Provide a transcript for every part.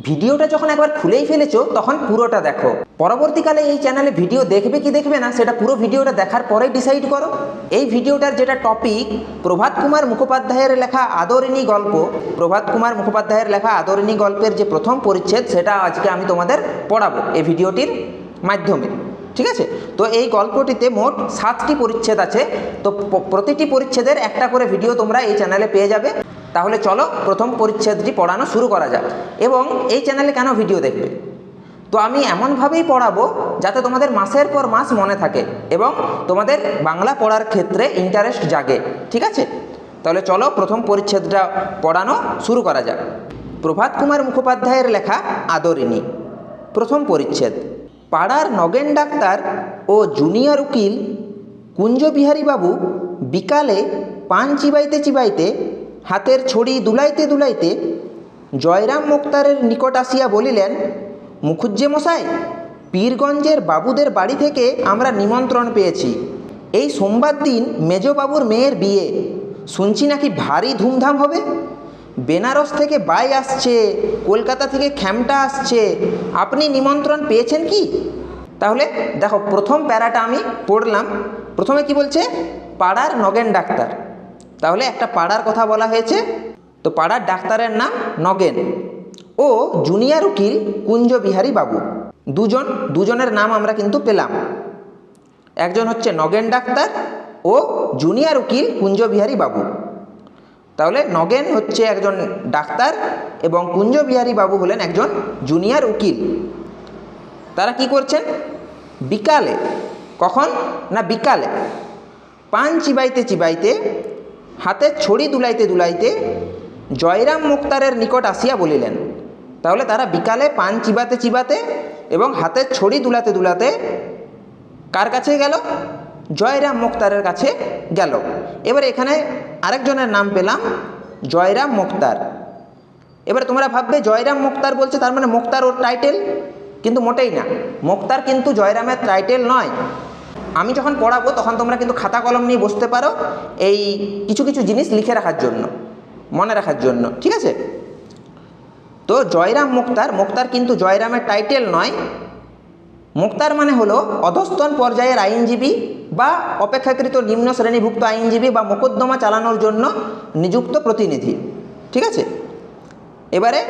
ভিডিওটা যখন একবার খুলেই ফেলেছো তখন পুরোটা দেখো। পরবর্তীকালে এই চ্যানেলে ভিডিও দেখবে কি দেখবে না সেটা পুরো ভিডিওটা দেখার পরেই ডিসাইড করো। এই ভিডিওটার যেটা টপিক, প্রভাত কুমার মুখোপাধ্যায়ের লেখা আদরিণী গল্প, প্রভাত কুমার মুখোপাধ্যায়ের লেখা আদরিণী গল্পের যে প্রথম পরিচ্ছেদ সেটা আজকে আমি তোমাদের পড়াবো এই ভিডিওটির মাধ্যমে। ঠিক আছে, তো এই গল্পটিতে মোট 7টি পরিচ্ছেদ আছে। তো প্রতিটি পরিচ্ছেদের একটা করে ভিডিও তোমরা এই চ্যানেলে পেয়ে যাবে। তাহলে চলো প্রথম পরিচ্ছেদটি পড়ানো শুরু করা যাক। এবং এই চ্যানেলে কেন ভিডিও দেখবে, তো আমি এমনভাবেই পড়াবো যাতে তোমাদের মাসের পর মাস মনে থাকে এবং তোমাদের বাংলা পড়ার ক্ষেত্রে ইন্টারেস্ট জাগে। ঠিক আছে, তাহলে চলো প্রথম পরিচ্ছেদটা পড়ানো শুরু করা যাক। প্রভাত কুমার মুখোপাধ্যায়ের লেখা আদরিণী। প্রথম পরিচ্ছেদ। পাড়ার নগেন ডাক্তার ও জুনিয়র উকিল কুঞ্জবিহারীবাবু বিকালে পান চিবাইতে চিবাইতে, হাতের ছড়ি দুলাইতে দুলাইতে জয়রাম মোক্তারের নিকট আসিয়া বলিলেন, মুখুজ্জে মশাই, পীরগঞ্জের বাবুদের বাড়ি থেকে আমরা নিমন্ত্রণ পেয়েছি। এই সোমবার দিন মেজবাবুর মেয়ের বিয়ে, শুনছি নাকি ভারী ধুমধাম হবে। বেনারস থেকে বাই আসছে, কলকাতা থেকে খ্যামটা আসছে, আপনি নিমন্ত্রণ পেয়েছেন কি? তাহলে দেখো, প্রথম প্যারাটা আমি পড়লাম। প্রথমে কি বলছে? পাড়ার নগেন ডাক্তার। তাহলে একটা পাড়ার কথা বলা হয়েছে, তো পাড়ার ডাক্তারের নাম নগেন ও জুনিয়র উকিল কুঞ্জবিহারী বাবু। দুজনের নাম আমরা কিন্তু পেলাম। একজন হচ্ছে নগেন ডাক্তার ও জুনিয়র উকিল কুঞ্জবিহারী বাবু। তাহলে নগেন হচ্ছে একজন ডাক্তার এবং কুঞ্জবিহারী বাবু হলেন একজন জুনিয়র উকিল। তারা কি করছেন? বিকালে, কখন না বিকালে, পান চিবাইতে চিবাইতে, হাতের ছড়ি দুলাইতে দুলাইতে জয়রাম মোক্তারের নিকট আসিয়া বলিলেন। তাহলে তারা বিকালে পান চিবাতে চিবাতে এবং হাতের ছড়ি দুলাতে দুলাতে কার কাছে গেল? জয়রাম মোক্তারের কাছে গেল। এবার এখানে আরেকজনের নাম পেলাম, জয়রাম মোক্তার। এবার তোমরা ভাববে জয়রাম মোক্তার বলছে, তার মানে মোক্তার ওর টাইটেল, কিন্তু মোটেই না। মোক্তার কিন্তু জয়রামের টাইটেল নয়। আমি যখন পড়াবো তখন তোমরা কিন্তু খাতা কলম নিয়ে বসতে পারো এই কিছু কিছু জিনিস লিখে রাখার জন্য, মনে রাখার জন্য। ঠিক আছে, তো জয়রাম মোক্তার কিন্তু জয়রামের টাইটেল নয়। মোক্তার মানে হলো অধস্তন পর্যায়ের আইনজীবী বা অপেক্ষাকৃত নিম্ন শ্রেণীভুক্ত আইনজীবী বা মোকদ্দমা চালানোর জন্য নিযুক্ত প্রতিনিধি। ঠিক আছে, এবারে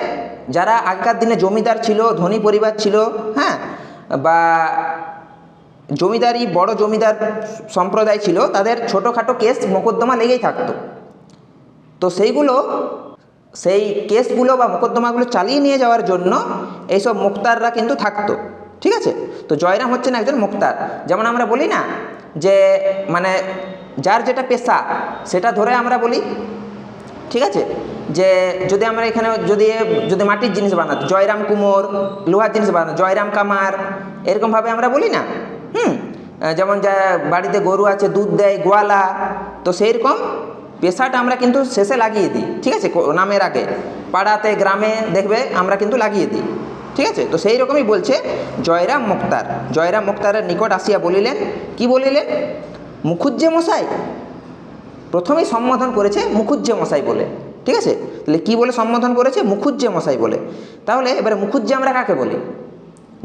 যারা আগেকার দিনে জমিদার ছিল, ধনী পরিবার ছিল, হ্যাঁ, বা জমিদারি বড় জমিদার সম্প্রদায় ছিল, তাদের ছোটোখাটো কেস মোকদ্দমা লেগেই থাকতো। তো সেই কেসগুলো বা মোকদ্দমাগুলো চালিয়ে নিয়ে যাওয়ার জন্য এইসব মোক্তাররা কিন্তু থাকতো। ঠিক আছে, তো জয়রাম হচ্ছেন একজন মোক্তার। যেমন আমরা বলি না যে মানে যার যেটা পেশা সেটা ধরে আমরা বলি। ঠিক আছে, যে যদি আমরা এখানে যদি মাটির জিনিস বানাতো জয়রাম কুমোর, লোহার জিনিস বানাতো জয়রাম কামার, এরকমভাবে আমরা বলি না। যেমন যা বাড়িতে গরু আছে দুধ দেয় গোয়ালা, তো সেই রকম পেশাটা আমরা কিন্তু শেষে লাগিয়ে দিই। ঠিক আছে, নামের আগে পাড়াতে গ্রামে দেখবে আমরা কিন্তু লাগিয়ে দিই। ঠিক আছে, তো সেই রকমই বলছে জয়রাম মোক্তারের নিকট আসিয়া বলিলেন। কি বলিলেন? মুখুজ্জে মশাই। প্রথমেই সম্বোধন করেছে মুখুজ্জে মশাই বলে। ঠিক আছে, তাহলে কী বলে সম্বোধন করেছে? মুখুজ্জে মশাই বলে। তাহলে এবারে মুখুজ্জে আমরা কাকে বলি?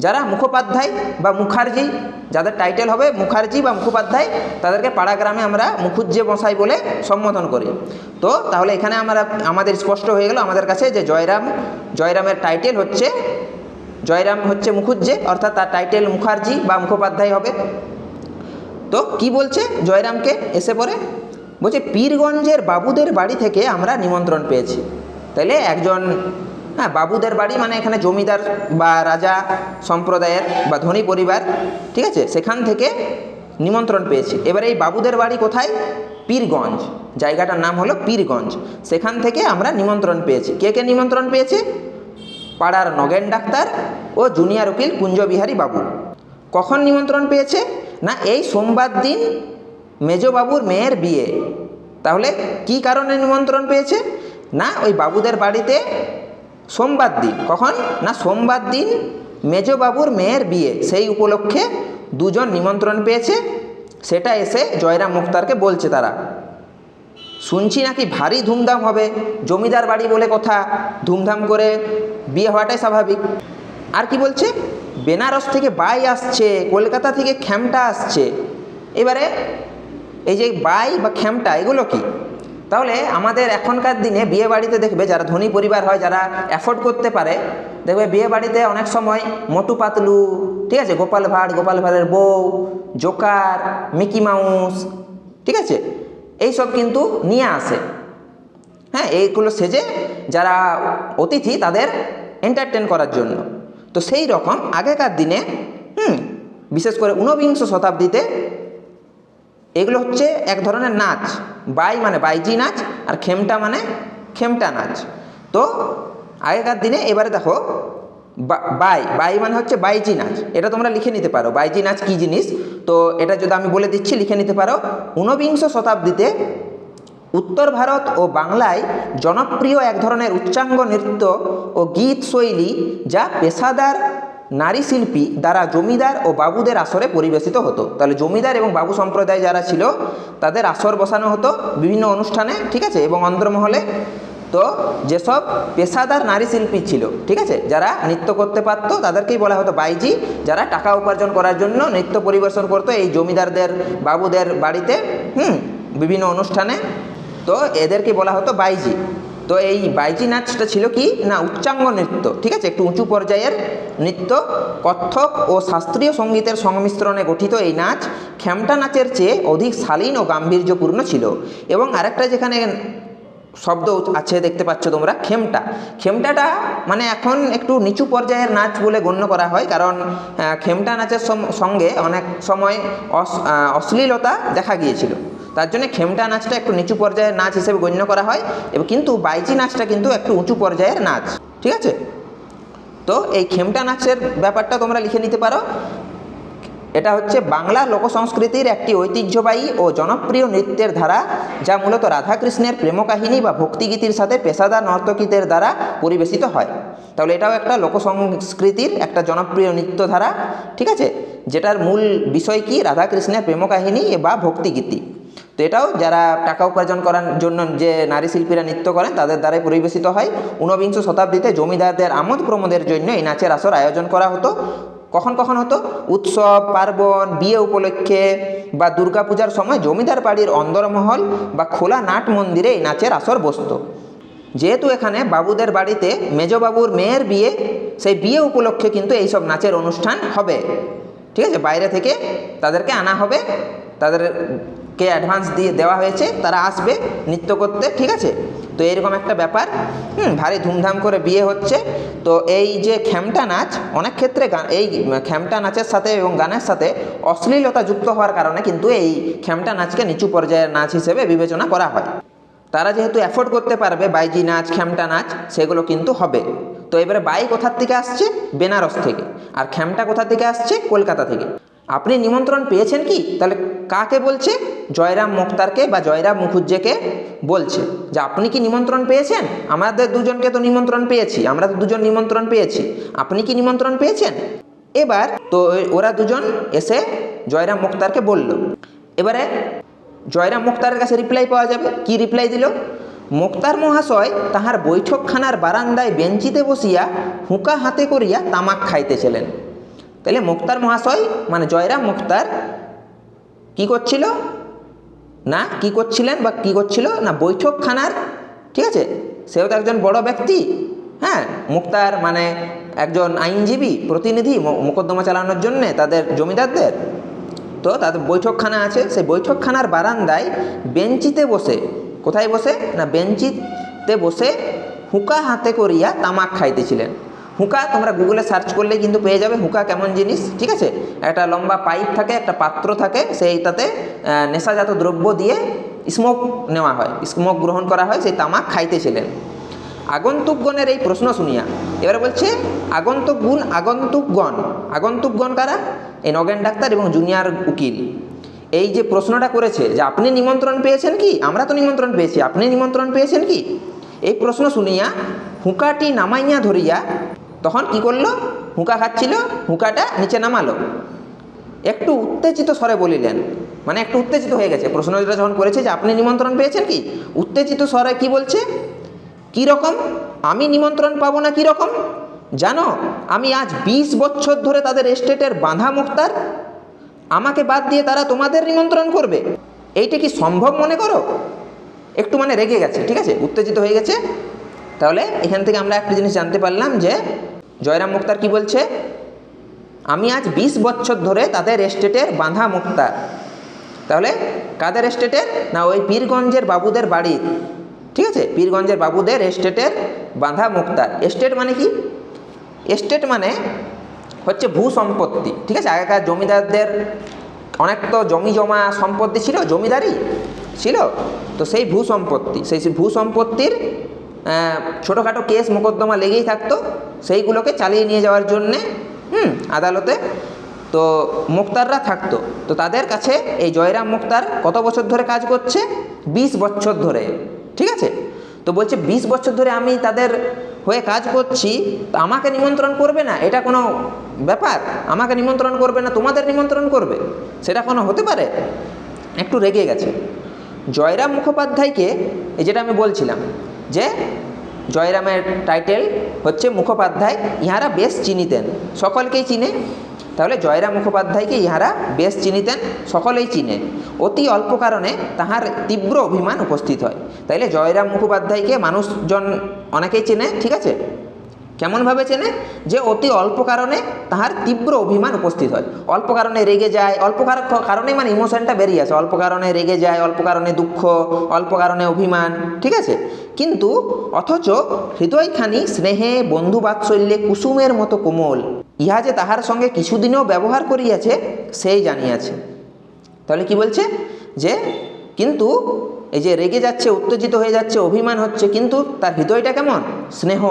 যারা মুখোপাধ্যায় বা মুখার্জি, যাদের টাইটেল হবে মুখার্জি বা মুখোপাধ্যায়, তাদেরকে পাড়া গ্রামে আমরা মুখুজ্জে মশাই বলে সম্বোধন করি। তো তাহলে এখানে আমাদের স্পষ্ট হয়ে গেল আমাদের কাছে যে জয়রামের টাইটেল হচ্ছে, জয়রাম হচ্ছে মুখুজ্জে, অর্থাৎ তার টাইটেল মুখার্জি বা মুখোপাধ্যায় হবে। তো কি বলছে জয়রামকে এসে পরে? বলছে পীরগঞ্জের বাবুদের বাড়ি থেকে আমরা নিমন্ত্রণ পেয়েছি। তাহলে একজন, হ্যাঁ, বাবুদের বাড়ি মানে এখানে জমিদার বা রাজা সম্প্রদায়ের বা ধনী পরিবার। ঠিক আছে, সেখান থেকে নিমন্ত্রণ পেয়েছি। এবার এই বাবুদের বাড়ি কোথায়? পীরগঞ্জ, জায়গাটার নাম হলো পীরগঞ্জ। সেখান থেকে আমরা নিমন্ত্রণ পেয়েছি। কে কে নিমন্ত্রণ পেয়েছে? পাড়ার নগেন ডাক্তার ও জুনিয়র উকিল কুঞ্জবিহারী বাবু। কখন নিমন্ত্রণ পেয়েছে? না এই সোমবার দিন মেজবাবুর মেয়ের বিয়ে। তাহলে কি কারণে নিমন্ত্রণ পেয়েছে? না ওই বাবুদের বাড়িতে সোমবার দিন, কখন না সোমবার দিন মেজবাবুর মেয়ের বিয়ে, সেই উপলক্ষে দুজন নিমন্ত্রণ পেয়েছে। সেটা এসে জয়রাম মোক্তারকে বলছে তারা। শুনছি নাকি ভারী ধুমধাম হবে, জমিদার বাড়ি বলে কথা, ধুমধাম করে বিয়ে হওয়াটাই স্বাভাবিক। আর কি বলছে, বেনারস থেকে বাই আসছে, কলকাতা থেকে খেমটা আসছে। এবারে এই যে বাই বা খেমটা এগুলো কি? তাহলে আমাদের এখনকার দিনে বিয়ে বাড়িতে দেখবে যারা ধনী পরিবার হয়, যারা অ্যাফোর্ড করতে পারে, দেখবে বিয়ে বাড়িতে অনেক সময় মোটু পাতলু, ঠিক আছে, গোপাল ভাঁড়, গোপাল ভাঁড়ের বউ, জোকার, মিকি মাউস, ঠিক আছে, এইসব কিন্তু নিয়ে আসে। হ্যাঁ, এইগুলো সেজে যারা অতিথি তাদের এন্টারটেন করার জন্য। তো সেই রকম আগেকার দিনে বিশেষ করে ঊনবিংশ শতাব্দীতে এগুলো হচ্ছে এক ধরনের নাচ। বাই মানে বাইজি নাচ, আর খেমটা মানে খেমটা নাচ। তো আগেকার দিনে এবারে দেখো বাই বাই মানে হচ্ছে বাইজি নাচ, এটা তোমরা লিখে নিতে পারো বাইজি নাচ কী জিনিস। তো এটা যদি আমি বলে দিচ্ছি লিখে নিতে পারো। ঊনবিংশ শতাব্দীতে উত্তর ভারত ও বাংলায় জনপ্রিয় এক ধরনের উচ্চাঙ্গ নৃত্য ও গীত শৈলী যা পেশাদার নারী শিল্পী দ্বারা জমিদার ও বাবুদের আসরে পরিবেশিত হতো। তাহলে জমিদার এবং বাবু সম্প্রদায় যারা ছিল তাদের আসর বসানো হতো বিভিন্ন অনুষ্ঠানে, ঠিক আছে, এবং অন্দরমহলে। তো যেসব পেশাদার নারী শিল্পী ছিল, ঠিক আছে, যারা নৃত্য করতে পারতো তাদেরকেই বলা হতো বাইজি, যারা টাকা উপার্জন করার জন্য নৃত্য পরিবেশন করতো এই জমিদারদের বাবুদের বাড়িতে বিভিন্ন অনুষ্ঠানে। তো এদেরকে বলা হতো বাইজি। তো এই বাইজি নাচটা ছিল কি না উচ্চাঙ্গ নৃত্য, ঠিক আছে, একটু উঁচু পর্যায়ের নৃত্য। কত্থক ও শাস্ত্রীয় সঙ্গীতের সংমিশ্রণে গঠিত এই নাচ খেমটা নাচের চেয়ে অধিক শালীন ও গাম্ভীর্যপূর্ণ ছিল। এবং আরেকটা যেখানে শব্দ আছে দেখতে পাচ্ছ তোমরা, খেমটা। খেমটাটা মানে এখন একটু নিচু পর্যায়ের নাচ বলে গণ্য করা হয়, কারণ খেমটা নাচের সঙ্গে অনেক সময় অশ্লীলতা দেখা গিয়েছিল। তার জন্য খেমটা নাচটা একটু নিচু পর্যায়ের নাচ হিসেবে গণ্য করা হয়, এবং কিন্তু বাইজি নাচটা কিন্তু একটু উঁচু পর্যায়ের নাচ, ঠিক আছে। তো এই খেমটা নাচের ব্যাপারটা তোমরা লিখে নিতে পারো। এটা হচ্ছে বাংলা লোকসংস্কৃতির একটি ঐতিহ্যবাহী ও জনপ্রিয় নৃত্যের ধারা, যা মূলত রাধাকৃষ্ণের প্রেমকাহিনী বা ভক্তিগীতির সাথে পেশাদার নর্তকীদের দ্বারা পরিবেশিত হয়। তাহলে এটাও একটা লোকসংস্কৃতির একটা জনপ্রিয় নৃত্যধারা, ঠিক আছে, যেটার মূল বিষয় কি রাধাকৃষ্ণের প্রেমকাহিনী বা ভক্তিগীতি। তো এটাও যারা টাকা উপার্জন করার জন্য যে নারী শিল্পীরা নৃত্য করেন তাদের দ্বারাই পরিবেশিত হয়। ঊনবিংশ শতাব্দীতে জমিদারদের আমোদ প্রমোদের জন্য এই নাচের আসর আয়োজন করা হতো। কখন কখন হতো? উৎসব, পার্বণ, বিয়ে উপলক্ষে বা দুর্গাপূজার সময় জমিদার বাড়ির অন্দরমহল বা খোলা নাট মন্দিরে এই নাচের আসর বসত। যেহেতু এখানে বাবুদের বাড়িতে মেজবাবুর মেয়ের বিয়ে, সেই বিয়ে উপলক্ষে কিন্তু এইসব নাচের অনুষ্ঠান হবে, ঠিক আছে। বাইরে থেকে তাদেরকে আনা হবে, তাদেরকে অ্যাডভান্স দিয়ে দেওয়া হয়েছে, তারা আসবে নৃত্য করতে, ঠিক আছে। তো এরকম একটা ব্যাপার, ভারী ধুমধাম করে বিয়ে হচ্ছে। তো এই যে খেমটা নাচ, অনেক ক্ষেত্রে এই খেমটা নাচের সাথে এবং গানের সাথে অশ্লীলতা যুক্ত হওয়ার কারণে কিন্তু এই খেমটা নাচকে নিচু পর্যায়ের নাচ হিসেবে বিবেচনা করা হয়। তারা যেহেতু অ্যাফোর্ড করতে পারবে বাইজি নাচ, খেমটা নাচ, সেগুলো কিন্তু হবে। তো এবারে বাই কোথার থেকে আসছে? বেনারস থেকে। আর খেমটা কোথা থেকে আসছে? কলকাতা থেকে। আপনি নিমন্ত্রণ পেয়েছেন কি? তাহলে কাকে বলছে? জয়রাম মুখতারকে বা জয়রাম মুখুজ্জেকে বলছে যে আপনি কি নিমন্ত্রণ পেয়েছেন? আমাদের দুজনকে তো নিমন্ত্রণ পেয়েছি, আমরা তো দুজন নিমন্ত্রণ পেয়েছি, আপনি কি নিমন্ত্রণ পেয়েছেন? এবার তো ওরা দুজন এসে জয়রাম মুখতারকে বলল। এবারে জয়রাম মুখতারের কাছে রিপ্লাই পাওয়া যাবে। কি রিপ্লাই দিল? মুখতার মহাশয় তাহার বৈঠকখানার বারান্দায় বেঞ্চিতে বসিয়া হুঁকা হাতে করিয়া তামাক খাইতেছিলেন। তাহলে মুখতার মহাশয় মানে জয়রাম মুখতার কি করছিল না, কি করছিলেন বা কি করছিল না, বৈঠকখানার, ঠিক আছে, সেও তো একজন বড় ব্যক্তি। হ্যাঁ, মুখতার মানে একজন আইনজীবী প্রতিনিধি মোকদ্দমা চালানোর জন্যে তাদের জমিদারদের। তো তাদের বৈঠকখানা আছে, সেই বৈঠকখানার বারান্দায় বেঞ্চিতে বসে, কোথায় বসে না বেঞ্চিতে বসে হুঁকা হাতে করিয়া তামাক খাইতেছিলেন। হুঁকা তোমরা গুগলে সার্চ করলে কিন্তু পেয়ে যাবে হুঁকা কেমন জিনিস, ঠিক আছে। একটা লম্বা পাইপ থাকে, একটা পাত্র থাকে, সেইটাতে নেশাজাত দ্রব্য দিয়ে স্মোক নেওয়া হয়, স্মোক গ্রহণ করা হয়, সেই তামাক খাইতেছিলেন। আগন্তুকগণের এই প্রশ্ন শুনিয়া এবারে বলছে আগন্তুকগণ কারা? এই নগেন ডাক্তার এবং জুনিয়র উকিল এই যে প্রশ্নটা করেছে যে আপনি নিমন্ত্রণ পেয়েছেন কি? আমরা তো নিমন্ত্রণ পেয়েছি, আপনি নিমন্ত্রণ পেয়েছেন কি? এই প্রশ্ন শুনিয়া হুঁকাটি নামাইয়া ধরিয়া তখন কি করলো? হুঁকা খাচ্ছিল, হুঁকাটা নিচে নামালো, একটু উত্তেজিত স্বরে বলিলেন, মানে একটু উত্তেজিত হয়ে গেছে। প্রশ্নটা যখন করেছে যে আপনি নিমন্ত্রণ পেয়েছেন কি, উত্তেজিত স্বরে কি বলছে, কি রকম আমি নিমন্ত্রণ পাবো না, কি রকম জানো, আমি আজ 20 বছর ধরে তাদের এস্টেটের বাঁধা মুক্তার, আমাকে বাদ দিয়ে তারা তোমাদের নিমন্ত্রণ করবে, এইটা কি সম্ভব মনে করো? একটু মানে রেগে গেছে, ঠিক আছে, উত্তেজিত হয়ে গেছে। তাহলে এখান থেকে আমরা একটা জিনিস জানতে পারলাম যে জয়রাম মুক্তার কি বলছে, আমি আজ 20 বছর ধরে তাদের এস্টেটের বাঁধা মুক্তার। তাহলে কাদের এস্টেটের, না ওই পীরগঞ্জের বাবুদের বাড়ির, ঠিক আছে, পীরগঞ্জের বাবুদের এস্টেটের বাঁধা মুক্তার। এস্টেট মানে কি, এস্টেট মানে হচ্ছে ভূ সম্পত্তি, ঠিক আছে। আগেকার জমিদারদের অনেক তো জমি জমা সম্পত্তি ছিল, জমিদারি ছিল, তো সেই ভূ সম্পত্তি, সেই ভূ সম্পত্তির ছোটোখাটো কেস মোকদ্দমা লেগেই থাকতো, সেইগুলোকে চালিয়ে নিয়ে যাওয়ার জন্যে আদালতে তো মুক্তাররা থাকতো। তো তাদের কাছে এই জয়রাম মুক্তার কত বছর ধরে কাজ করছে, 20 বছর ধরে, ঠিক আছে। তো বলছে 20 বছর ধরে আমি তাদের হয়ে কাজ করছি, তো আমাকে নিমন্ত্রণ করবে না, এটা কোনো ব্যাপার? আমাকে নিমন্ত্রণ করবে না, তোমাদের নিমন্ত্রণ করবে, সেটা কোনো হতে পারে? একটু রেগে গেছে। জয়রাম মুখোপাধ্যায়কে, এই যেটা আমি বলছিলাম যে জয়রামের টাইটেল হচ্ছে মুখোপাধ্যায়, ইহারা বেশ চিনিতেন, সকলকেই চিনে। তাহলে জয়রাম মুখোপাধ্যায়কে ইহারা বেশ চিনিতেন, সকলেই চিনে। অতি অল্প কারণে তাহার তীব্র অভিমান উপস্থিত হয়। তাইলে জয়রাম মুখোপাধ্যায়কে মানুষজন অনেকেই চেনে, ঠিক আছে। কেমনভাবে চেনে, যে অতি অল্প কারণে তাহার তীব্র অভিমান উপস্থিত হয়, অল্প কারণে রেগে যায়, অল্প কারণে মানে ইমোশনটা বেরিয়ে আসে, অল্প কারণে রেগে যায়, অল্প কারণে দুঃখ, অল্প কারণে অভিমান, ঠিক আছে। কিন্তু অথচ হৃদয়খানি স্নেহে বন্ধু বাৎসল্যে কুসুমের মতো কোমল, ইহা যে তাহার সঙ্গে কিছুদিনও ব্যবহার করিয়াছে সেই জানিয়াছে। তাহলে কি বলছে, যে কিন্তু এই যে রেগে যাচ্ছে, উত্তেজিত হয়ে যাচ্ছে, অভিমান হচ্ছে, কিন্তু তার হৃদয়টা কেমন, স্নেহ,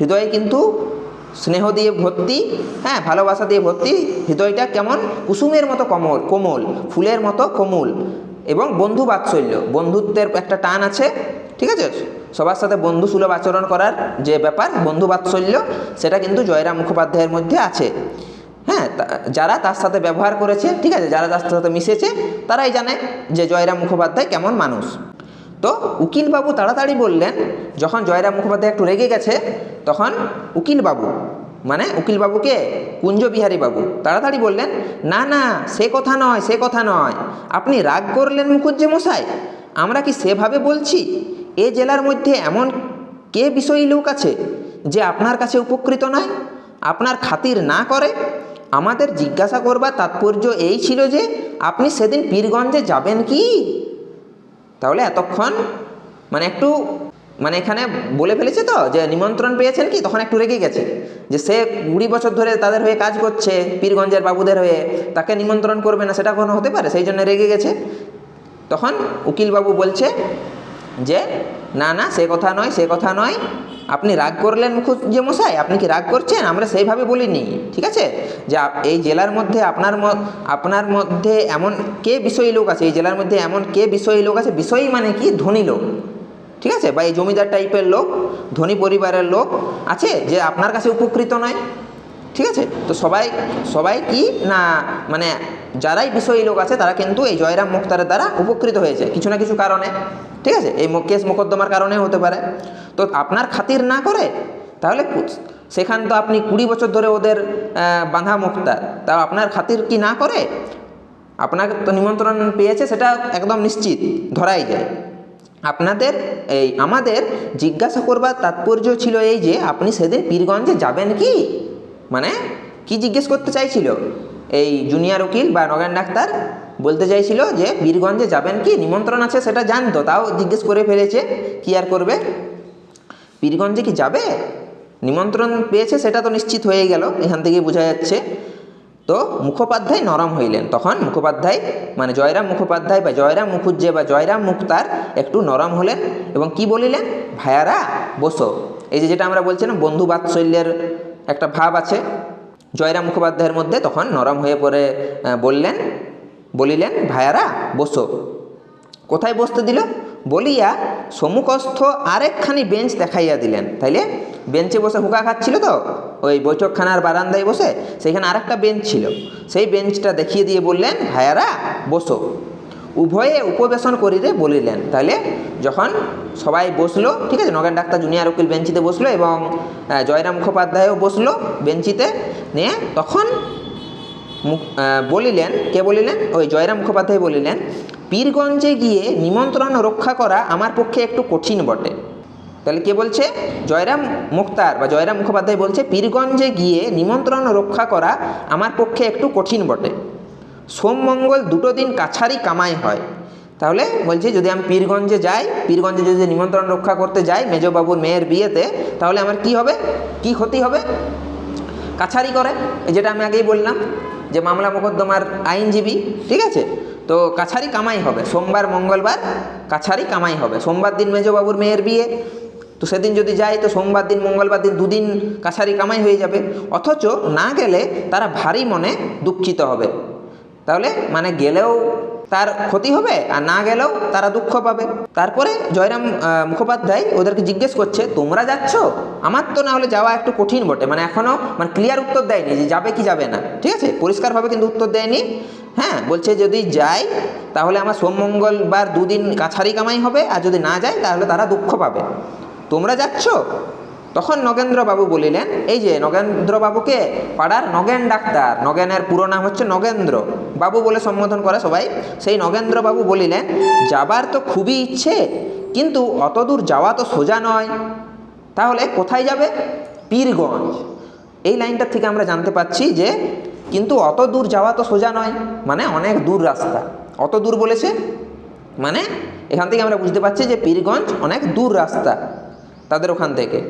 হৃদয়ে কিন্তু স্নেহ দিয়ে ভর্তি, হ্যাঁ, ভালোবাসা দিয়ে ভর্তি, হৃদয়টা কেমন, কুসুমের মতো কোমল, ফুলের মতো কোমল, এবং বন্ধু বাৎসল্য, বন্ধুত্বের একটা টান আছে, ঠিক আছে, সবার সাথে বন্ধু সুলভ আচরণ করার যে ব্যাপার, বন্ধু বাৎসল্য, সেটা কিন্তু জয়রাম মুখোপাধ্যায়ের মধ্যে আছে। হ্যাঁ, যারা তার সাথে ব্যবহার করেছে, ঠিক আছে, যারা তার সাথে মিশেছে, তারাই জানে যে জয়রাম মুখোপাধ্যায় কেমন মানুষ। তো উকিলবাবু তাড়াতাড়ি বললেন, যখন জয়রাম মুখোপাধ্যায় একটু রেগে গেছে, তখন উকিলবাবু, মানে উকিলবাবুকে কুঞ্জবিহারী বাবু তাড়াতাড়ি বললেন, না না, সে কথা নয়, সে কথা নয়, আপনি রাগ করলেন মুখুজ্জে মশাই, আমরা কি সেভাবে বলছি? এ জেলার মধ্যে এমন কে বিষয়ী লোক আছে যে আপনার কাছে উপকৃত নয়, আপনার খাতির না করে? আমাদের জিজ্ঞাসা করবার তাৎপর্য এই ছিল যে আপনি সেদিন পীরগঞ্জে যাবেন কি? তাহলে এতক্ষণ মানে একটু মানে এখানে বলে ফেলেছে তো যে নিমন্ত্রণ পেয়েছেন কি, তখন একটু রেগে গেছে যে সে 20 বছর ধরে তাদের হয়ে কাজ করছে, পীরগঞ্জের বাবুদের হয়ে, তাকে নিমন্ত্রণ করবে না, সেটা কোনো হতে পারে? সেই জন্য রেগে গেছে। তখন উকিলবাবু বলছে যে না না, সে কথা নয়, সে কথা নয়, আপনি রাগ করলেন মুখুজ্জে মশাই, আপনি কি রাগ করছেন? আমরা সেইভাবে বলিনি, ঠিক আছে, যে এই জেলার মধ্যে আপনার মধ্যে এমন কে বিষয়ী লোক আছে, এই জেলার মধ্যে এমন কে বিষয়ী লোক আছে, বিষয়ী মানে কি, ধনী লোক, ঠিক আছে, বা এই জমিদার টাইপের লোক, ধনী পরিবারের লোক আছে যে আপনার কাছে উপকৃত নয়, ঠিক আছে। তো সবাই কি না, মানে যারাই বিষয়ী লোক আছে তারা কিন্তু এই জয়রাম মুক্তারের দ্বারা উপকৃত হয়েছে কিছু না কিছু কারণে, ঠিক আছে, এই কেস মোকদ্দমার কারণে হতে পারে। তো আপনার খাতির না করে, তাহলে সেখান তো আপনি 20 বছর ধরে ওদের বাঁধা মুক্তার, তাও আপনার খাতির কি না করে, আপনাকে তো নিমন্ত্রণ পেয়েছে সেটা একদম নিশ্চিত, ধরাই যায়। আমাদের জিজ্ঞাসা করবার তাৎপর্য ছিল এই যে আপনি সেদিন পীরগঞ্জে যাবেন কি, মানে কি জিজ্ঞেস করতে চাইছিল এই জুনিয়র উকিল বা নগেন ডাক্তার, বলতে চাইছিল যে পীরগঞ্জে যাবেন কি, নিমন্ত্রণ আছে সেটা জানতো, তাও জিজ্ঞেস করে ফেলেছে, কি আর করবে, পীরগঞ্জে কি যাবে, নিমন্ত্রণ পেয়েছে সেটা তো নিশ্চিত হয়ে গেল, এখান থেকেই বোঝা যাচ্ছে। তো মুখোপাধ্যায় নরম হইলেন, তখন মুখোপাধ্যায় মানে জয়রাম মুখোপাধ্যায় বা জয়রাম মুখুজ্জে বা জয়রাম মুক্তার একটু নরম হলেন এবং কি বলিলেন, ভাইয়ারা বসো। এই যেটা আমরা বলছিলাম বন্ধু বাৎসল্যের একটা ভাব আছে জয়রাম মুখোপাধ্যায়ের মধ্যে, তখন নরম হয়ে পড়ে বলিলেন, ভাইয়ারা বসো। কোথায় বসতে দিল বলিয়া সম্মুখস্থ আরেকখানি বেঞ্চ দেখাইয়া দিলেন। তাইলে বেঞ্চে বসে হুঁকা খাচ্ছিল তো ওই বৈঠকখানার বারান্দায় বসে, সেইখানে আরেকটা বেঞ্চ ছিল, সেই বেঞ্চটা দেখিয়ে দিয়ে বললেন, ভাইয়ারা বসো। উভয়ে উপবেশন করিতে বলিলেন। তাহলে যখন সবাই বসলো, ঠিক আছে, নগেন ডাক্তার জুনিয়র উকিল বেঞ্চিতে বসলো এবং জয়রাম মুখোপাধ্যায়ও বসলো বেঞ্চিতে নিয়ে, তখন বলিলেন, কে বলিলেন? ওই জয়রাম মুখোপাধ্যায় বলিলেন, পীরগঞ্জে গিয়ে নিমন্ত্রণ রক্ষা করা আমার পক্ষে একটু কঠিন বটে। তাহলে কে বলছে? জয়রাম মুক্তার বা জয়রাম মুখোপাধ্যায় বলছে, পীরগঞ্জে গিয়ে নিমন্ত্রণ রক্ষা করা আমার পক্ষে একটু কঠিন বটে। সোম মঙ্গল দুটো দিন কাছারি কামাই হয়। তাহলে বলছে যদি আমি পীরগঞ্জে যাই, পীরগঞ্জে যদি নিমন্ত্রণ রক্ষা করতে যাই মেজবাবুর মেয়ের বিয়েতে, তাহলে আমার কি হবে, কি ক্ষতি হবে? কাছারি করে, যেটা আমি আগেই বললাম যে মামলা মোকদ্দমার আইনজীবী, ঠিক আছে, তো কাছারি কামাই হবে। সোমবার মঙ্গলবার কাছারি কামাই হবে। সোমবার দিন মেজবাবুর মেয়ের বিয়ে, তো সেদিন যদি যাই তো সোমবার দিন মঙ্গলবার দিন দুদিন কাছারি কামাই হয়ে যাবে। অথচ না গেলে তারা ভারী মনে দুঃখিত হবে। তাহলে মানে গেলেও তার ক্ষতি হবে আর না গেলেও তারা দুঃখ পাবে। তারপরে জয়রাম মুখোপাধ্যায় ওদেরকে জিজ্ঞেস করছে, তোমরা যাচ্ছ? আমার তো না হলে যাওয়া একটু কঠিন বটে। মানে এখনও মানে ক্লিয়ার উত্তর দেয়নি যে যাবে কি যাবে না, ঠিক আছে, পরিষ্কারভাবে কিন্তু উত্তর দেয়নি। হ্যাঁ, বলছে যদি যাই তাহলে আমার সোম মঙ্গলবার দুদিন কাছারি কামাই হবে, আর যদি না যাই তাহলে তারা দুঃখ পাবে। তোমরা যাচ্ছ? তখন নগেন্দ্রবাবু বলিলেন, এই যে নগেন্দ্রবাবুকে পাড়ার নগেন ডাক্তার, নগেনের পুরো নাম হচ্ছে নগেন্দ্র বাবু বলে সম্বোধন করে সবাই, সেই নগেন্দ্রবাবু বলিলেন, যাবার তো খুবই ইচ্ছে, কিন্তু অত দূর যাওয়া তো সোজা নয়। তাহলে কোথায় যাবে? পীরগঞ্জ। এই লাইনটা থেকে আমরা জানতে পাচ্ছি যে কিন্তু অত দূর যাওয়া তো সোজা নয়, মানে অনেক দূর রাস্তা। অত দূর বলেছে মানে এখান থেকে আমরা বুঝতে পারছি যে পীরগঞ্জ অনেক দূর রাস্তা তাদের ওখান থেকে।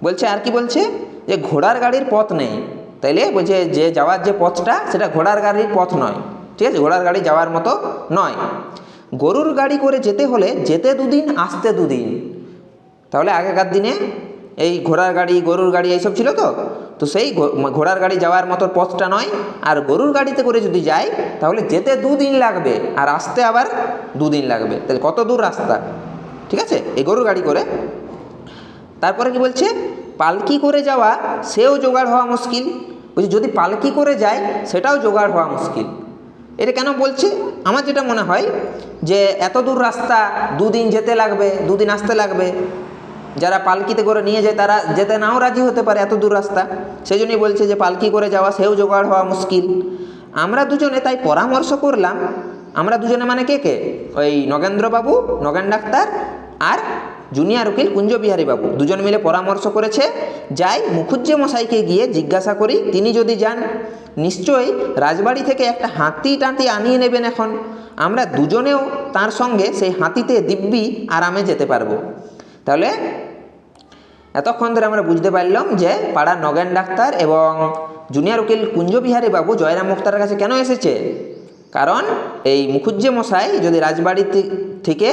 বলছে আর কি বলছে, যে ঘোড়ার গাড়ির পথ নেই। তাইলে বলছে যে যাওয়ার যে পথটা সেটা ঘোড়ার গাড়ির পথ নয়, ঠিক আছে, ঘোড়ার গাড়ি যাওয়ার মতো নয়। গরুর গাড়ি করে যেতে হলে যেতে দুদিন আসতে দুদিন। তাহলে আগেকার দিনে এই ঘোড়ার গাড়ি গরুর গাড়ি এইসব ছিল, তো সেই ঘোড়ার গাড়ি যাওয়ার মতো পথটা নয়। আর গরুর গাড়িতে করে যদি যাই তাহলে যেতে দুদিন লাগবে আর আসতে আবার দুদিন লাগবে। তাহলে কত দূর রাস্তা, ঠিক আছে, এই গরুর গাড়ি করে। তারপরে কি বলছে, পালকি করে যাওয়া সেও জোগাড় হওয়া মুশকিল। বলছে যদি পালকি করে যায় সেটাও জোগাড় হওয়া মুশকিল। এটা কেন বলছে? আমার যেটা মনে হয় যে এত দূর রাস্তা দুদিন যেতে লাগবে দুদিন আসতে লাগবে, যারা পালকিতে করে নিয়ে যায় তারা যেতে নাও রাজি হতে পারে এত দূর রাস্তা। সেই জন্যই বলছে যে পালকি করে যাওয়া সেও জোগাড় হওয়া মুশকিল। আমরা দুজনে তাই পরামর্শ করলাম, আমরা দুজনে মানে কে কে, ওই নগেন্দ্রবাবু নগেন ডাক্তার আর জুনিয়র উকিল কুঞ্জবিহারী বাবু, দুজন মিলে পরামর্শ করেছে, যাই মুখুজ্জে মশাইকে গিয়ে জিজ্ঞাসা করি, তিনি যদি যান নিশ্চয়ই রাজবাড়ি থেকে একটা হাতি টাতি আনিয়ে নেবেন। এখন আমরা দুজনেও তার সঙ্গে সেই হাতিতে দিব্যি আরামে যেতে পারবো। তাহলে এতক্ষণ ধরে আমরা বুঝতে পারলাম যে পাড়ার নগেন ডাক্তার এবং জুনিয়র উকিল কুঞ্জবিহারী বাবু জয়রাম মুক্তারের কাছে কেন এসেছে, কারণ এই মুখুজ্জে মশাই যদি রাজবাড়ি থেকে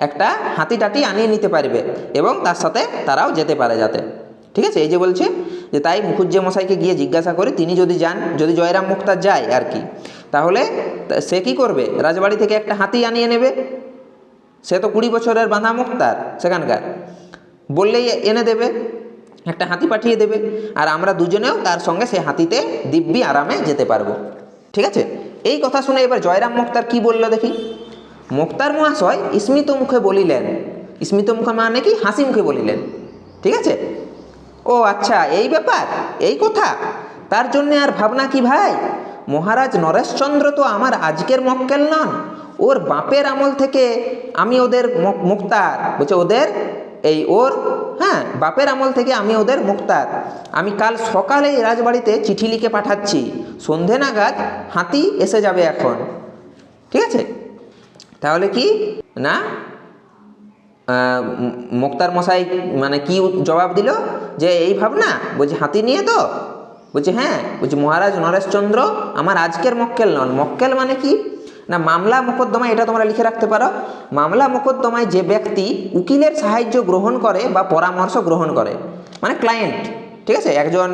একটা হাতি টাটি আনিয়ে নিতে পারবে এবং তার সাথে তারাও যেতে পারে যাতে, ঠিক আছে। এই যে বলছে যে তাই মুখুজ্জে মশাইকে গিয়ে জিজ্ঞাসা করে তিনি যদি যান, যদি জয়রাম মুক্তার যায় আর কি, তাহলে সে কি করবে, রাজবাড়ি থেকে একটা হাতি আনিয়ে নেবে। সে তো 20 বছরের বাঁধা মুক্তার সেখানকার, বললেই এনে দেবে, একটা হাতি পাঠিয়ে দেবে, আর আমরা দুজনেও তার সঙ্গে সেই হাতিতে দিব্যি আরামে যেতে পারবো, ঠিক আছে। এই কথা শুনে এবার জয়রাম মুক্তার কি বললো দেখি। মুক্তার মহাশয় স্মিত মুখে বলিলেন, স্মিত মুখে মানে কি, হাসি মুখে বলিলেন, ঠিক আছে। ও আচ্ছা এই ব্যাপার, এই কথা, তার জন্যে আর ভাবনা কি ভাই। মহারাজ নরেশচন্দ্র তো আমার আজকের মক্কেল নন, ওর বাপের আমল থেকে আমি ওদের মুক্তার, বলছে ওদের এই ওর, হ্যাঁ, বাপের আমল থেকে আমি ওদের মুক্তার। আমি কাল সকালেই রাজবাড়িতে চিঠি লিখে পাঠাচ্ছি, সন্ধে নাগাদ হাতি এসে যাবে এখন, ঠিক আছে। তাহলে কি না, মুক্তার মশাই মানে কি জবাব দিল যে এই ভাবনা, বলছে হাতি নিয়ে তো, বলছে হ্যাঁ, বলছে মহারাজ নরেশচন্দ্র আমার আজকের মক্কেল নন। মক্কেল মানে কি না, মামলা মোকদ্দমায়, এটা তোমরা লিখে রাখতে পারো, মামলা মোকদ্দমায় যে ব্যক্তি উকিলের সাহায্য গ্রহণ করে বা পরামর্শ গ্রহণ করে, মানে ক্লায়েন্ট, ঠিক আছে, একজন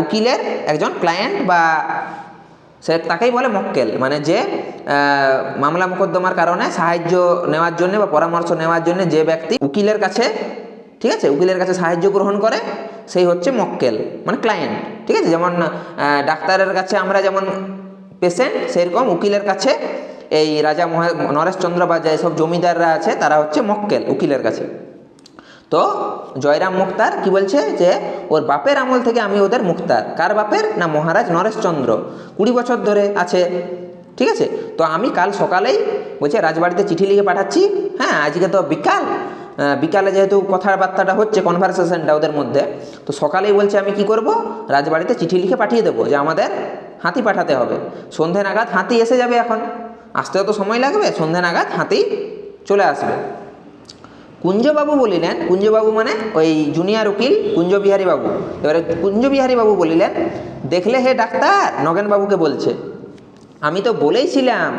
উকিলের একজন ক্লায়েন্ট বা সে তাকেই বলে মক্কেল। মানে যে মামলা মোকদ্দমার কারণে সাহায্য নেওয়ার জন্য বা পরামর্শ নেওয়ার জন্য যে ব্যক্তি উকিলের কাছে, ঠিক আছে, উকিলের কাছে সাহায্য গ্রহণ করে সেই হচ্ছে মক্কেল, মানে ক্লায়েন্ট, ঠিক আছে। যেমন ডাক্তারের কাছে আমরা যেমন পেশেন্ট, সেরকম উকিলের কাছে এই রাজা নরেশচন্দ্র বা যেসব জমিদাররা আছে তারা হচ্ছে মক্কেল, উকিলের কাছে। তো জয়রাম মুক্তার কি বলছে যে ওর বাপের আমল থেকে আমি ওদের মুক্তার। কার বাপের? না মহারাজ নরেশচন্দ্র, 20 বছর ধরে আছে। ঠিক আছে, তো আমি কাল সকালেই বলছে রাজবাড়িতে চিঠি লিখে পাঠাচ্ছি। হ্যাঁ, আজকে তো বিকালে যেহেতু কথাবার্তাটা হচ্ছে, কনভারসেশনটা ওদের মধ্যে, তো সকালেই বলছে আমি কি করব, রাজবাড়িতে চিঠি লিখে পাঠিয়ে দেবো যে আমাদের হাতি পাঠাতে হবে। সন্ধে নাগাদ হাতি এসে যাবে, এখন আসতেও তো সময় লাগবে, সন্ধে নাগাদ হাতি চলে আসবে। কুঞ্জবাবু বলিলেন, কুঞ্জবাবু মানে ওই জুনিয়র উকিল কুঞ্জবিহারী বাবু। এবারে কুঞ্জবিহারী বাবু বলিলেন, দেখলে হে ডাক্তার, নগেনবাবুকে বলছে, আমি তো বলেইছিলাম,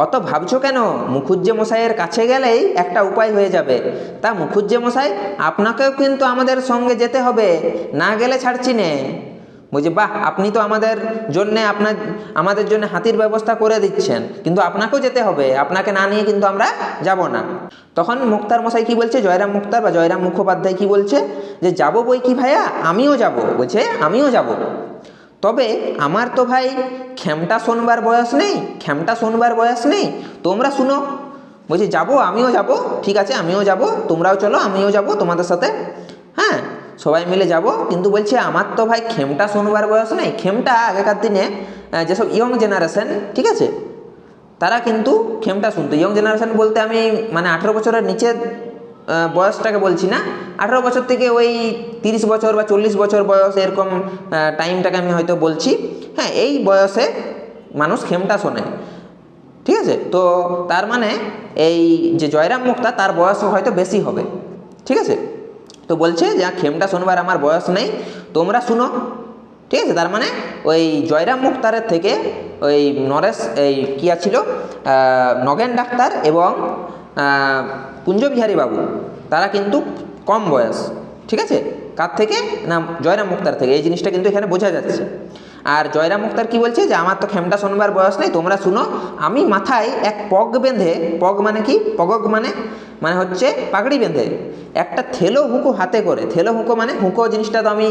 অত ভাবছো কেন? মুখুজ্জে মশাইয়ের কাছে গেলেই একটা উপায় হয়ে যাবে। তা মুখুজ্জে মশাই, আপনাকেও কিন্তু আমাদের সঙ্গে যেতে হবে, না গেলে ছাড়ছি নে। বলছি, বাহ, আপনি তো আমাদের জন্য হাতির ব্যবস্থা করে দিচ্ছেন, কিন্তু আপনাকেও যেতে হবে, আপনাকে না নিয়ে কিন্তু আমরা যাব না। তখন মুক্তার মশাই কি বলছে, জয়রাম মুক্তার বা জয়রাম মুখোপাধ্যায় কি বলছে যে যাবো বই কি ভাইয়া, আমিও যাব। বলছে আমিও যাব, তবে আমার তো ভাই খেমটা শোনবার বয়স নেই, তোমরা শুনো। বলছি যাবো, আমিও যাব, ঠিক আছে আমিও যাব, তোমরাও চলো, আমিও যাব তোমাদের সাথে। হ্যাঁ, সবাই মিলে যাব, কিন্তু বলছে আমার তো ভাই খেমটা শোনবার বয়স নেই। খেমটা আগেকার দিনে যেসব ইয়ং জেনারেশন, ঠিক আছে, তারা কিন্তু খেমটা শুনতো। ইয়ং জেনারেশন বলতে আমি মানে 18 বছরের নিচের বয়সটাকে বলছি না, 18 বছর থেকে ওই 30 বছর বা 40 বছর বয়স, এরকম টাইমটাকে আমি হয়তো বলছি। হ্যাঁ, এই বয়সে মানুষ খেমটা শোনে, ঠিক আছে। তো তার মানে এই যে জয়রাম মুক্তা, তার বয়স হয়তো বেশি হবে, ঠিক আছে। তো বলছে যে খেমটা শোনবার আমার বয়স নেই, তোমরা শুনো, ঠিক আছে। তার মানে ওই জয়রাম মুক্তারের থেকে ওই ছিল নগেন ডাক্তার এবং কুঞ্জবিহারী বাবু, তারা কিন্তু কম বয়স, ঠিক আছে। কার থেকে? না জয়রাম মুক্তার থেকে। এই জিনিসটা কিন্তু এখানে বোঝা যাচ্ছে। আর জয়রাম মুক্তার কি বলছে যে আমার তো খেমটা শোনবার বয়স নেই, তোমরা শুনো, আমি মাথায় এক পগ বেঁধে, পগ মানে কি, পগক মানে হচ্ছে পাগড়ি বেঁধে, একটা থেলো হুঁকো হাতে করে, থেলো হুঁকো মানে হুঁকো জিনিসটা তো আমি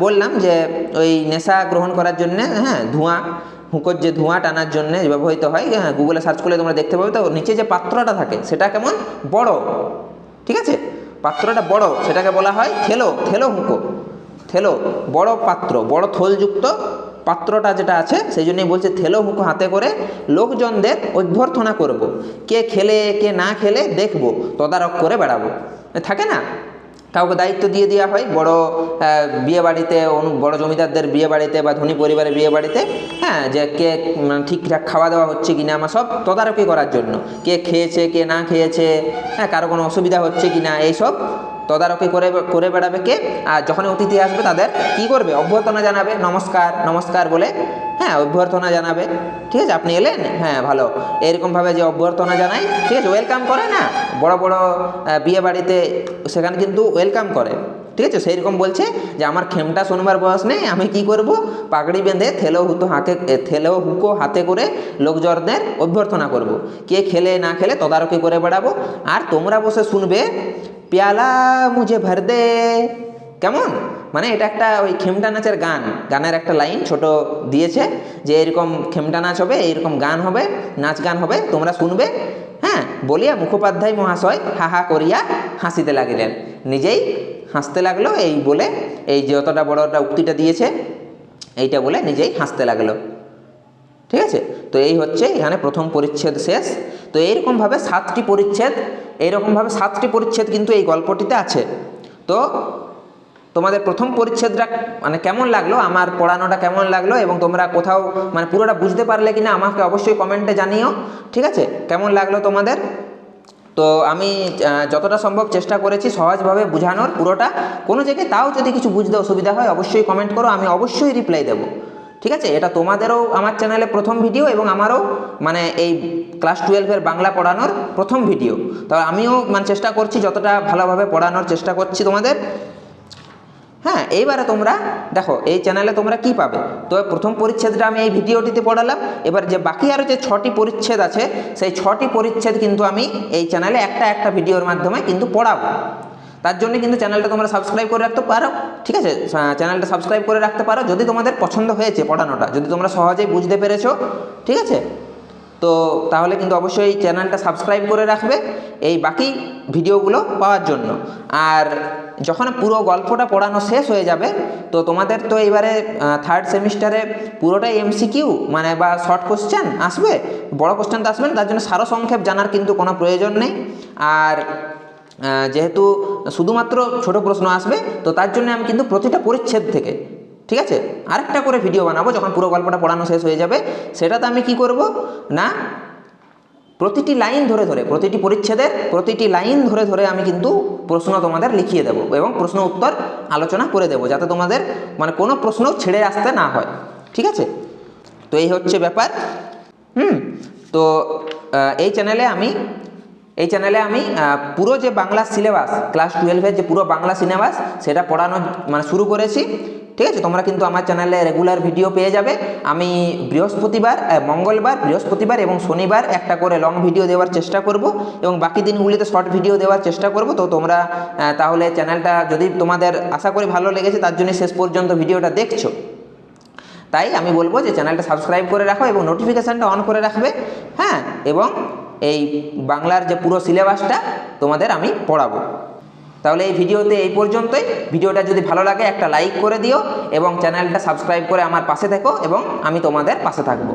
বললাম যে ওই নেশা গ্রহণ করার জন্যে, হ্যাঁ, হুঁকোর যে ধোঁয়া টানার জন্য ব্যবহৃত হয়। হ্যাঁ, গুগলে সার্চ করলে তোমরা দেখতে পাবে। তো নিচে যে পাত্রটা থাকে সেটা কেমন বড়, ঠিক আছে, পাত্রটা বড়, সেটাকে বলা হয় থেলো হুঁকো। বড় পাত্র, বড় থলযুক্ত পাত্রটা যেটা আছে, সেই জন্যই বলছে থেলো হুঁকো হাতে করে লোকজনদের অভ্যর্থনা করব, কে খেলে কে না খেলে দেখব, তদারক করে বেড়াবো। থাকে না, কাউকে দায়িত্ব দিয়ে দেওয়া হয় বড় বিয়ে বাড়িতে, বড় জমিদারদের বিয়ে বাড়িতে বা ধনী পরিবারের বিয়ে বাড়িতে, হ্যাঁ, যে কে ঠিকঠাক খাওয়া দাওয়া হচ্ছে কিনা, আমার সব তদারকি করার জন্য, কে খেয়েছে কে না খেয়েছে, হ্যাঁ, কারো কোনো অসুবিধা হচ্ছে কিনা, এইসব তদারকি করে বেড়াবে কে। আর যখন অতিথি আসবে তাদের কি করবে, অভ্যর্থনা জানাবে, নমস্কার বলে, হ্যাঁ, অভ্যর্থনা জানাবে, ঠিক আছে। আপনি এলেন, হ্যাঁ ভালো, এরকমভাবে যে অভ্যর্থনা জানাই, ঠিক আছে, ওয়েলকাম করে না বড় বড় বিয়ে বাড়িতে, সেখানে কিন্তু ওয়েলকাম করে, ঠিক আছে। সেই রকম বলছে যে আমার খেমটা শোনবার বয়স নেই, আমি কি করব, পাগড়ি বেঁধে থেলো হুঁকো হাতে করে লোকজনদের অভ্যর্থনা করব, কে খেলে না খেলে তদারকি করে বেড়াবো, আর তোমরা বসে শুনবে, প্যালা মুঝে ভর দে। কেমন, মানে এটা একটা ওই খেমটা নাচের গানের একটা লাইন ছোট দিয়েছে, যে এরকম খেমটা নাচ হবে, এইরকম গান হবে, নাচ গান হবে, তোমরা শুনবে। হ্যাঁ, বলিয়া মুখোপাধ্যায় মহাশয় হা হা করিয়া হাসিতে লাগিলেন, নিজেই হাসতে লাগলো। এই বলে, এই যে যতটা বড় একটা উক্তিটা দিয়েছে, এইটা বলে নিজেই হাসতে লাগলো, ঠিক আছে। তো এই হচ্ছে এখানে প্রথম পরিচ্ছেদ শেষ। তো এইরকমভাবে 7টি পরিচ্ছেদ কিন্তু এই গল্পটিতে আছে। তো তোমাদের প্রথম পরিচ্ছেদটা মানে কেমন লাগলো, আমার পড়ানোটা কেমন লাগলো, এবং তোমরা কোথাও মানে পুরোটা বুঝতে পারলে কিনা আমাকে অবশ্যই কমেন্টে জানিও, ঠিক আছে, কেমন লাগলো তোমাদের। তো আমি যতটা সম্ভব চেষ্টা করেছি সহজভাবে বোঝানোর পুরোটা। কোনো জায়গায় তাও যদি কিছু বুঝতে অসুবিধা হয় অবশ্যই কমেন্ট করো, আমি অবশ্যই রিপ্লাই দেবো, ঠিক আছে। এটা তোমাদেরও আমার চ্যানেলে প্রথম ভিডিও, এবং আমারও মানে এই ক্লাস 12-এর বাংলা পড়ানোর প্রথম ভিডিও। তো আমিও মানে চেষ্টা করছি যতটা ভালোভাবে পড়ানোর চেষ্টা করছি তোমাদের। হ্যাঁ, এইবারে তোমরা দেখো এই চ্যানেলে তোমরা কি পাবে। তো প্রথম পরিচ্ছেদটা আমি এই ভিডিওটিতে পড়ালাম। এবার যে বাকি আরও যে 6টি পরিচ্ছেদ আছে, সেই 6টি পরিচ্ছেদ কিন্তু আমি এই চ্যানেলে একটা ভিডিওর মাধ্যমে কিন্তু পড়াবো। তার জন্য কিন্তু চ্যানেলটা তোমরা সাবস্ক্রাইব করে রাখতে পারো, ঠিক আছে, চ্যানেলটা সাবস্ক্রাইব করে রাখতে পারো যদি তোমাদের পছন্দ হয়েছে পড়ানোটা, যদি তোমরা সহজেই বুঝতে পেরেছো, ঠিক আছে। তো তাহলে কিন্তু অবশ্যই চ্যানেলটা সাবস্ক্রাইব করে রাখবে এই বাকি ভিডিওগুলো পাওয়ার জন্য। আর যখন পুরো গল্পটা পড়ানো শেষ হয়ে যাবে তো তোমাদের তো এবারে থার্ড সেমিস্টারে পুরোটাই এমসিকিউ মানে বা শর্ট কোশ্চেন আসবে, বড় কোশ্চেন তো আসবে না, তার জন্য সারসংক্ষেপ জানার কিন্তু কোনো প্রয়োজন নেই। আর যেহেতু শুধুমাত্র ছোট প্রশ্ন আসবে তো তার জন্য আমি কিন্তু প্রতিটা পরিচ্ছেদ থেকে, ঠিক আছে, আরেকটা করে ভিডিও বানাবো যখন পুরো গল্পটা পড়ানো শেষ হয়ে যাবে। সেটাতে আমি কি করব না, প্রতিটি লাইন ধরে ধরে, প্রতিটি পরিচ্ছেদের প্রতিটি লাইন ধরে ধরে আমি কিন্তু প্রশ্ন তোমাদের লিখিয়ে দেবো এবং প্রশ্ন উত্তর আলোচনা করে দেবো, যাতে তোমাদের মানে কোনো প্রশ্ন ছেড়ে আসতে না হয়, ঠিক আছে। তো এই হচ্ছে ব্যাপার। তো এই চ্যানেলে আমি পুরো যে বাংলা সিলেবাস, ক্লাস 12-এর যে পুরো বাংলা সিলেবাস সেটা পড়ানো মানে শুরু করেছি, ঠিক আছে। তোমরা কিন্তু আমার চ্যানেলে রেগুলার ভিডিও পেয়ে যাবে। আমি মঙ্গলবার, বৃহস্পতিবার এবং শনিবার একটা করে লং ভিডিও দেওয়ার চেষ্টা করব এবং বাকি দিনগুলিতে শর্ট ভিডিও দেওয়ার চেষ্টা করব। তো তোমরা তাহলে চ্যানেলটা যদি তোমাদের আশা করি ভালো লেগেছে, তার জন্য শেষ পর্যন্ত ভিডিওটা দেখছো, তাই আমি বলবো যে চ্যানেলটা সাবস্ক্রাইব করে রাখো এবং নোটিফিকেশানটা অন করে রাখবে, হ্যাঁ। এবং এই বাংলার যে পুরো সিলেবাসটা তোমাদের আমি পড়াবো। তাহলে এই ভিডিওতে এই পর্যন্তই। ভিডিওটা যদি ভালো লাগে একটা লাইক করে দিও এবং চ্যানেলটা সাবস্ক্রাইব করে আমার পাশে থেকো এবং আমি তোমাদের পাশে থাকবো।